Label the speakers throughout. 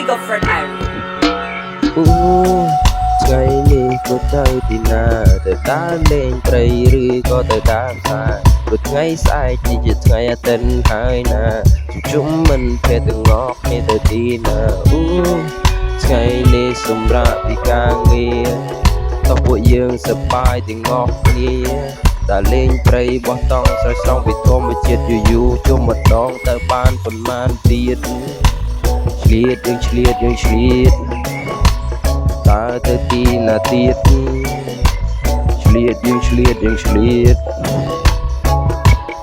Speaker 1: go for an iron
Speaker 2: ថ្ងៃនេះក៏ទៅទីណាទៅដើរលេងព្រៃឬក៏ទៅដើរផ្សារព្រោះថ្ងៃស្អែកនេះជាថ្ងៃអាទិត្យហើយណាជុំមិនភេទទាំងអស់គ្នាទៅទីណាថ្ងៃនេះសម្រាប់ពីការងារតោះពួកយើងសប្បាយទាំងអស់គ្នាតែលេងព្រៃបោះតង់ស្រែស្រង់ពីធម្មជាតិយូរជុំម្ដងទៅបានប៉ុន្មានទៀតឆ្លៀតយើងឆ្លៀតយើងឆ្លៀតតើទៅទីណាទៀតឆ្លៀតយើងឆ្លៀតយើងឆ្លៀត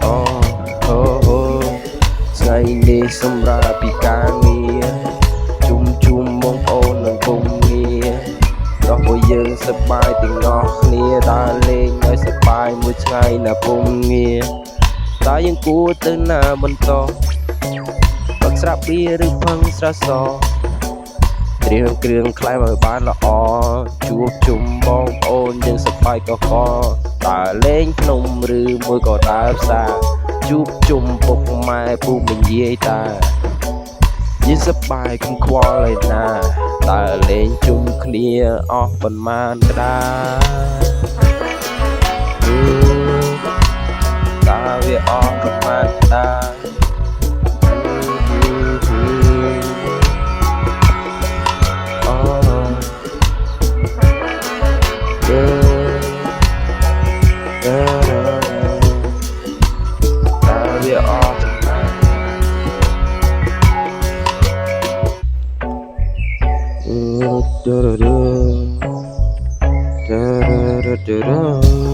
Speaker 2: អូថ្ងៃនេះសម្រាប់ពីការងារជុំបងប្អូននិងគុំងាររស់ពួកយើងសប្បាយទាំងអស់គ្នាដើរលេងឲ្យសប្បាយមួយថ្ងៃណាពុំងារតើយើងគួរទៅណាបន្តបាក់ស្រាប់បៀឬផឹងស្រះសត្រៀមគ្រឿងខ្លែមឲ្យបានល្អជួបជុំបងប្អូនយើងសប្បាយកកដើរលេងភ្នំឬមួយក៏ដើរផ្សារជួបជុំពុកម៉ែពូម្យាយតាយើងសប្បាយគំខ្វល់ឯណាដើរលេងជុំគ្នាអស់ប៉ុន្មានក្តាតើវាអស់ប៉ុន្មានក្តាDa da da da da da da